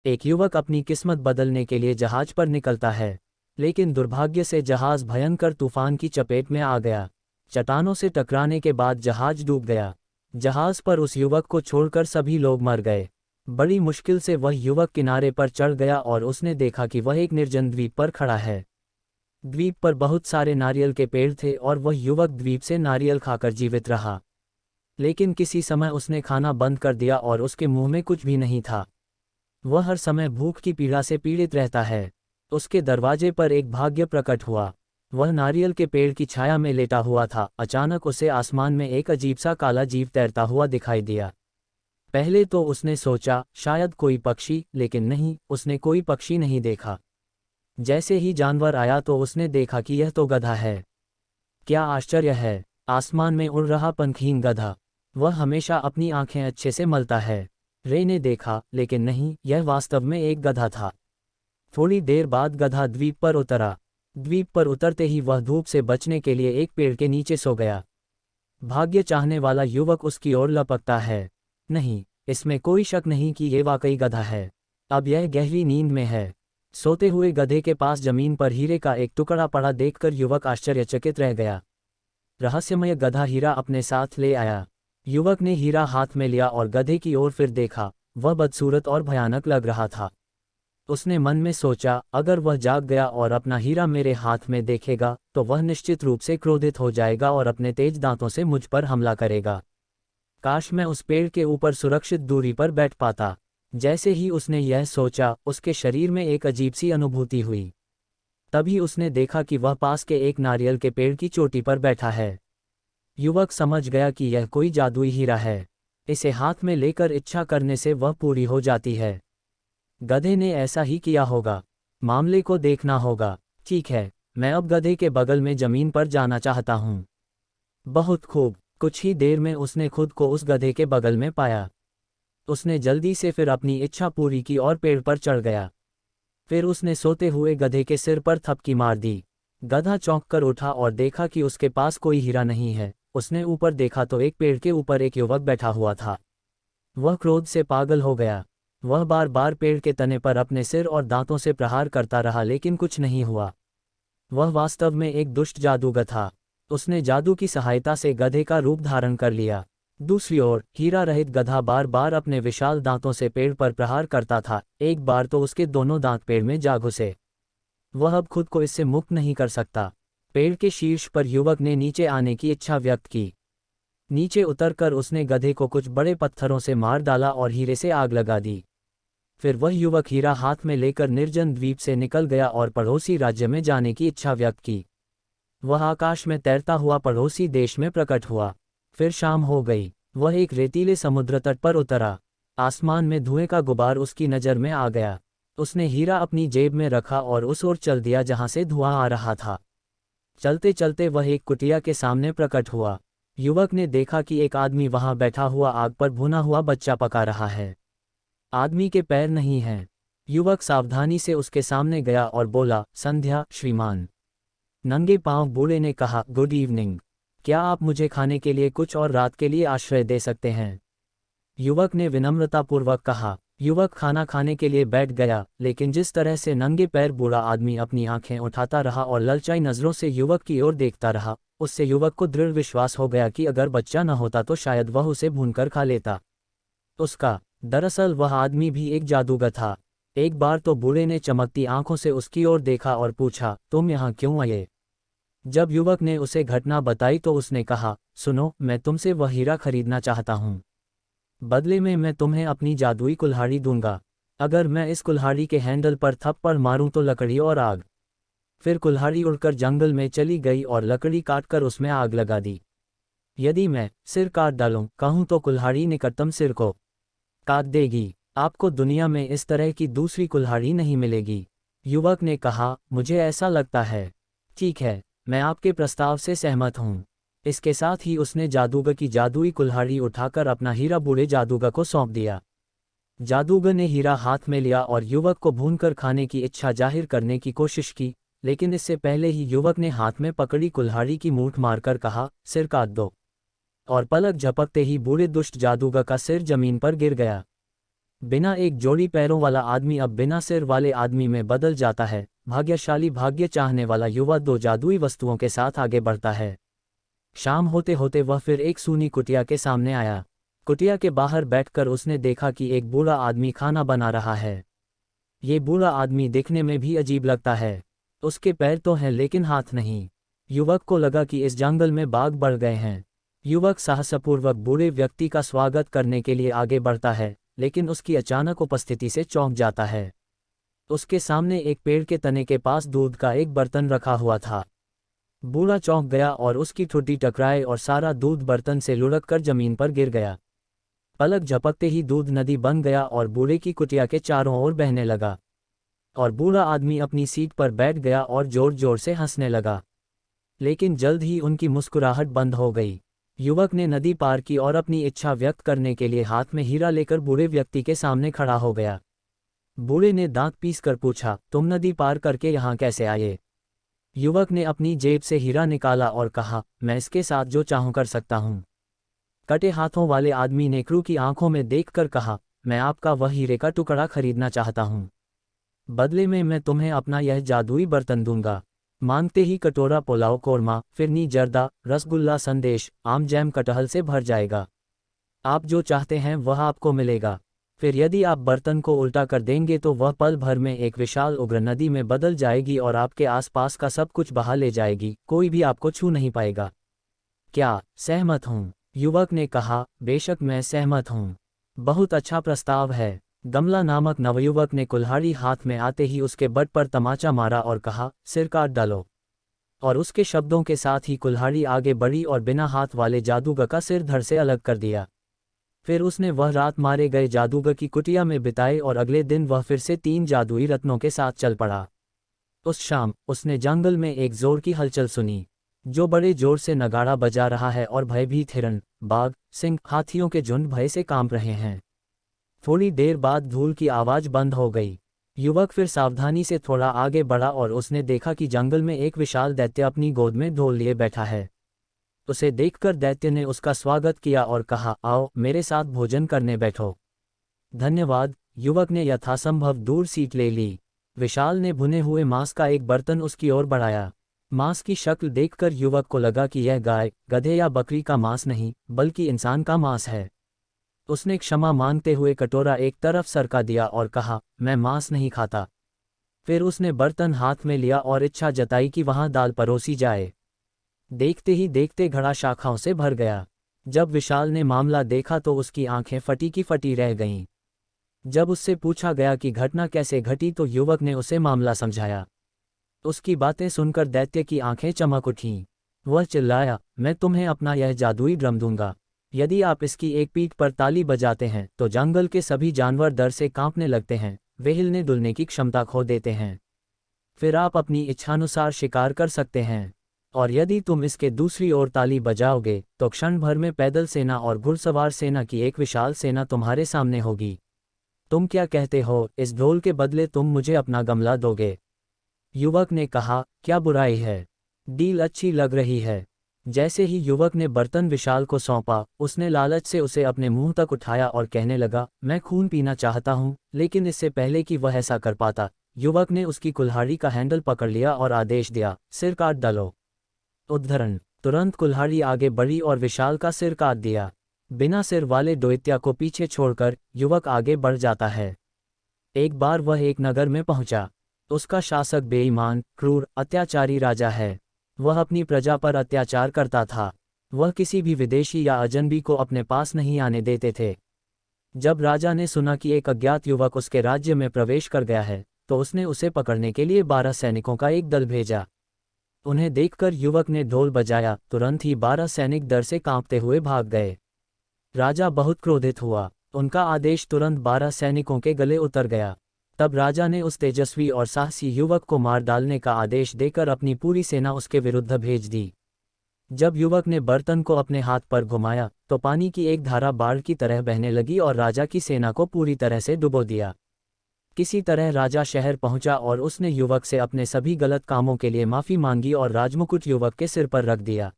एक युवक अपनी किस्मत बदलने के लिए जहाज पर निकलता है, लेकिन दुर्भाग्य से जहाज भयंकर तूफान की चपेट में आ गया। चट्टानों से टकराने के बाद जहाज डूब गया। जहाज पर उस युवक को छोड़कर सभी लोग मर गए। बड़ी मुश्किल से वह युवक किनारे पर चढ़ गया और उसने देखा कि वह एक निर्जन द्वीप पर खड़ा है। द्वीप पर बहुत सारे नारियल के पेड़ थे और वह युवक द्वीप से नारियल खाकर जीवित रहा। लेकिन किसी समय उसने खाना बंद कर दिया और उसके मुंह में कुछ भी नहीं था। वह हर समय भूख की पीड़ा से पीड़ित रहता है। उसके दरवाजे पर एक भाग्य प्रकट हुआ। वह नारियल के पेड़ की छाया में लेटा हुआ था। अचानक उसे आसमान में एक अजीब सा काला जीव तैरता हुआ दिखाई दिया। पहले तो उसने सोचा शायद कोई पक्षी, लेकिन नहीं, उसने कोई पक्षी नहीं देखा। जैसे ही जानवर आया तो उसने देखा कि यह तो गधा है। क्या आश्चर्य है, आसमान में उड़ रहा पंखहीन गधा। वह हमेशा अपनी आंखें अच्छे से मलता है। रे ने देखा, लेकिन नहीं, यह वास्तव में एक गधा था। थोड़ी देर बाद गधा द्वीप पर उतरा। द्वीप पर उतरते ही वह धूप से बचने के लिए एक पेड़ के नीचे सो गया। भाग्य चाहने वाला युवक उसकी ओर लपकता है। नहीं, इसमें कोई शक नहीं कि ये वाकई गधा है। अब यह गहरी नींद में है। सोते हुए गधे के पास जमीन पर हीरे का एक टुकड़ा पड़ा देखकर युवक आश्चर्यचकित रह गया। रहस्यमय गधा हीरा अपने साथ ले आया। युवक ने हीरा हाथ में लिया और गधे की ओर फिर देखा। वह बदसूरत और भयानक लग रहा था। उसने मन में सोचा, अगर वह जाग गया और अपना हीरा मेरे हाथ में देखेगा तो वह निश्चित रूप से क्रोधित हो जाएगा और अपने तेज दांतों से मुझ पर हमला करेगा। काश मैं उस पेड़ के ऊपर सुरक्षित दूरी पर बैठ पाता। जैसे ही उसने यह सोचा, उसके शरीर में एक अजीब सी अनुभूति हुई। तभी उसने देखा कि वह पास के एक नारियल के पेड़ की चोटी पर बैठा है। युवक समझ गया कि यह कोई जादुई हीरा है। इसे हाथ में लेकर इच्छा करने से वह पूरी हो जाती है। गधे ने ऐसा ही किया होगा। मामले को देखना होगा। ठीक है, मैं अब गधे के बगल में जमीन पर जाना चाहता हूँ। बहुत खूब। कुछ ही देर में उसने खुद को उस गधे के बगल में पाया। उसने जल्दी से फिर अपनी इच्छा पूरी की और पेड़ पर चढ़ गया। फिर उसने सोते हुए गधे के सिर पर थपकी मार दी। गधा चौंक कर उठा और देखा कि उसके पास कोई हीरा नहीं है। उसने ऊपर देखा तो एक पेड़ के ऊपर एक युवक बैठा हुआ था। वह क्रोध से पागल हो गया। वह बार बार पेड़ के तने पर अपने सिर और दांतों से प्रहार करता रहा, लेकिन कुछ नहीं हुआ। वह वास्तव में एक दुष्ट जादूगर था। उसने जादू की सहायता से गधे का रूप धारण कर लिया। दूसरी ओर हीरा रहित गधा बार बार अपने विशाल दांतों से पेड़ पर प्रहार करता था। एक बार तो उसके दोनों दांत पेड़ में जा घुसे। वह अब खुद को इससे मुक्त नहीं कर सकता। पेड़ के शीर्ष पर युवक ने नीचे आने की इच्छा व्यक्त की। नीचे उतरकर उसने गधे को कुछ बड़े पत्थरों से मार डाला और हीरे से आग लगा दी। फिर वह युवक हीरा हाथ में लेकर निर्जन द्वीप से निकल गया और पड़ोसी राज्य में जाने की इच्छा व्यक्त की। वह आकाश में तैरता हुआ पड़ोसी देश में प्रकट हुआ। फिर शाम हो गई। वह एक रेतीले समुद्र तट पर उतरा। आसमान में धुएं का गुबार उसकी नज़र में आ गया। उसने हीरा अपनी जेब में रखा और उस ओर चल दिया जहां से धुआं आ रहा था। चलते चलते वह एक कुटिया के सामने प्रकट हुआ। युवक ने देखा कि एक आदमी वहां बैठा हुआ आग पर भुना हुआ बच्चा पका रहा है। आदमी के पैर नहीं हैं। युवक सावधानी से उसके सामने गया और बोला, संध्या श्रीमान। नंगे पांव बूढ़े ने कहा, गुड इवनिंग। क्या आप मुझे खाने के लिए कुछ और रात के लिए आश्रय दे सकते हैं? युवक ने विनम्रतापूर्वक कहा। युवक खाना खाने के लिए बैठ गया, लेकिन जिस तरह से नंगे पैर बूढ़ा आदमी अपनी आंखें उठाता रहा और ललचाई नज़रों से युवक की ओर देखता रहा, उससे युवक को दृढ़ विश्वास हो गया कि अगर बच्चा न होता तो शायद वह उसे भूनकर खा लेता। दरअसल वह आदमी भी एक जादूगर था। एक बार तो बूढ़े ने चमकती आंखों से उसकी ओर देखा और पूछा, तुम यहाँ क्यों आए? जब युवक ने उसे घटना बताई तो उसने कहा, सुनो, मैं तुमसे वह हीरा खरीदना चाहता हूँ। बदले में मैं तुम्हें अपनी जादुई कुल्हाड़ी दूंगा। अगर मैं इस कुल्हाड़ी के हैंडल पर थप्पड़ मारूं तो लकड़ी और आग। फिर कुल्हाड़ी उड़कर जंगल में चली गई और लकड़ी काटकर उसमें आग लगा दी। यदि मैं सिर काट डालूं कहूं तो कुल्हाड़ी निकटतम सिर को काट देगी। आपको दुनिया में इस तरह की दूसरी कुल्हाड़ी नहीं मिलेगी। युवक ने कहा, मुझे ऐसा लगता है। ठीक है, मैं आपके प्रस्ताव से सहमत हूँ। इसके साथ ही उसने जादूगर की जादुई कुल्हाड़ी उठाकर अपना हीरा बूढ़े जादूगर को सौंप दिया। जादूगर ने हीरा हाथ में लिया और युवक को भूनकर खाने की इच्छा जाहिर करने की कोशिश की, लेकिन इससे पहले ही युवक ने हाथ में पकड़ी कुल्हाड़ी की मूठ मारकर कहा, सिर काट दो। और पलक झपकते ही बूढ़े दुष्ट जादूगर का सिर जमीन पर गिर गया। बिना एक जोड़ी पैरों वाला आदमी अब बिना सिर वाले आदमी में बदल जाता है। भाग्यशाली भाग्य चाहने वाला युवा दो जादुई वस्तुओं के साथ आगे बढ़ता है। शाम होते होते वह फिर एक सूनी कुटिया के सामने आया। कुटिया के बाहर बैठकर उसने देखा कि एक बूढ़ा आदमी खाना बना रहा है। ये बूढ़ा आदमी दिखने में भी अजीब लगता है। उसके पैर तो हैं लेकिन हाथ नहीं। युवक को लगा कि इस जंगल में बाघ बढ़ गए हैं। युवक साहसपूर्वक बूढ़े व्यक्ति का स्वागत करने के लिए आगे बढ़ता है, लेकिन उसकी अचानक उपस्थिति से चौंक जाता है। उसके सामने एक पेड़ के तने के पास दूध का एक बर्तन रखा हुआ था। बूढ़ा चौंक गया और उसकी ठुड्डी टकराए और सारा दूध बर्तन से लुढ़ककर जमीन पर गिर गया। पलक झपकते ही दूध नदी बन गया और बूढ़े की कुटिया के चारों ओर बहने लगा। और बूढ़ा आदमी अपनी सीट पर बैठ गया और जोर जोर से हंसने लगा। लेकिन जल्द ही उनकी मुस्कुराहट बंद हो गई। युवक ने नदी पार की और अपनी इच्छा व्यक्त करने के लिए हाथ में हीरा लेकर बूढ़े व्यक्ति के सामने खड़ा हो गया। बूढ़े ने दांत पीस कर पूछा, तुम नदी पार करके यहाँ कैसे आए? युवक ने अपनी जेब से हीरा निकाला और कहा, मैं इसके साथ जो चाहूं कर सकता हूं। कटे हाथों वाले आदमी ने क्रू की आंखों में देखकर कहा, मैं आपका वह हीरे का टुकड़ा खरीदना चाहता हूं। बदले में मैं तुम्हें अपना यह जादुई बर्तन दूंगा। मांगते ही कटोरा पुलाव कोरमा, फिरनी जर्दा, रसगुल्ला संदेश, आम जैम कटहल से भर जाएगा। आप जो चाहते हैं वह आपको मिलेगा। फिर यदि आप बर्तन को उल्टा कर देंगे तो वह पल भर में एक विशाल उग्र नदी में बदल जाएगी और आपके आसपास का सब कुछ बहा ले जाएगी। कोई भी आपको छू नहीं पाएगा। क्या सहमत हूँ? युवक ने कहा, बेशक मैं सहमत हूँ। बहुत अच्छा प्रस्ताव है। गमला नामक नवयुवक ने कुल्हाड़ी हाथ में आते ही उसके बट पर तमाचा मारा और कहा, सिर काट डालो। और उसके शब्दों के साथ ही कुल्हाड़ी आगे बढ़ी और बिना हाथ वाले जादूगर का सिर धड़ से अलग कर दिया। फिर उसने वह रात मारे गए जादूगर की कुटिया में बिताई और अगले दिन वह फिर से 3 जादुई रत्नों के साथ चल पड़ा। उस शाम उसने जंगल में एक जोर की हलचल सुनी, जो बड़े जोर से नगाड़ा बजा रहा है और भयभीत हिरण, बाघ, सिंह, हाथियों के झुंड भय से कांप रहे हैं। थोड़ी देर बाद धूल की आवाज बंद हो गई। युवक फिर सावधानी से थोड़ा आगे बढ़ा और उसने देखा कि जंगल में एक विशाल दैत्य अपनी गोद में ढोल लिए बैठा है। उसे देखकर दैत्य ने उसका स्वागत किया और कहा, आओ मेरे साथ भोजन करने बैठो। धन्यवाद। युवक ने यथासंभव दूर सीट ले ली। विशाल ने भुने हुए मांस का एक बर्तन उसकी ओर बढ़ाया। मांस की शक्ल देखकर युवक को लगा कि यह गाय, गधे या बकरी का मांस नहीं, बल्कि इंसान का मांस है। उसने क्षमा मांगते हुए कटोरा एक तरफ सरका दिया और कहा, मैं मांस नहीं खाता। फिर उसने बर्तन हाथ में लिया और इच्छा जताई कि वहां दाल परोसी जाए। देखते ही देखते घड़ा शाखाओं से भर गया। जब विशाल ने मामला देखा तो उसकी आंखें फटी की फटी रह गईं। जब उससे पूछा गया कि घटना कैसे घटी तो युवक ने उसे मामला समझाया। उसकी बातें सुनकर दैत्य की आंखें चमक उठीं। वह चिल्लाया, मैं तुम्हें अपना यह जादुई ड्रम दूंगा। यदि आप इसकी एक पीठ पर ताली बजाते हैं तो जंगल के सभी जानवर डर से कांपने लगते हैं, वे हिलने डुलने की क्षमता खो देते हैं। फिर आप अपनी इच्छानुसार शिकार कर सकते हैं। और यदि तुम इसके दूसरी ओर ताली बजाओगे तो क्षण भर में पैदल सेना और घुड़सवार सेना की एक विशाल सेना तुम्हारे सामने होगी। तुम क्या कहते हो? इस ढोल के बदले तुम मुझे अपना गमला दोगे? युवक ने कहा, क्या बुराई है? डील अच्छी लग रही है। जैसे ही युवक ने बर्तन विशाल को सौंपा, उसने लालच से उसे अपने मुंह तक उठाया और कहने लगा, मैं खून पीना चाहता हूं। लेकिन इससे पहले कि वह ऐसा कर पाता, युवक ने उसकी कुल्हाड़ी का हैंडल पकड़ लिया और आदेश दिया, सिर काट डालो। उद्धरण। तुरंत कुल्हाड़ी आगे बढ़ी और विशाल का सिर काट दिया। बिना सिर वाले दैत्य को पीछे छोड़कर युवक आगे बढ़ जाता है। एक बार वह एक नगर में पहुंचा। उसका शासक बेईमान, क्रूर, अत्याचारी राजा है। वह अपनी प्रजा पर अत्याचार करता था। वह किसी भी विदेशी या अजनबी को अपने पास नहीं आने देते थे। जब राजा ने सुना कि एक अज्ञात युवक उसके राज्य में प्रवेश कर गया है तो उसने उसे पकड़ने के लिए 12 सैनिकों का एक दल भेजा। उन्हें देखकर युवक ने ढोल बजाया। तुरंत ही 12 सैनिक डर से कांपते हुए भाग गए। राजा बहुत क्रोधित हुआ। उनका आदेश तुरंत 12 सैनिकों के गले उतर गया। तब राजा ने उस तेजस्वी और साहसी युवक को मार डालने का आदेश देकर अपनी पूरी सेना उसके विरुद्ध भेज दी। जब युवक ने बर्तन को अपने हाथ पर घुमाया तो पानी की एक धारा बाढ़ की तरह बहने लगी और राजा की सेना को पूरी तरह से डुबो दिया। किसी तरह राजा शहर पहुंचा और उसने युवक से अपने सभी गलत कामों के लिए माफी मांगी और राजमुकुट युवक के सिर पर रख दिया।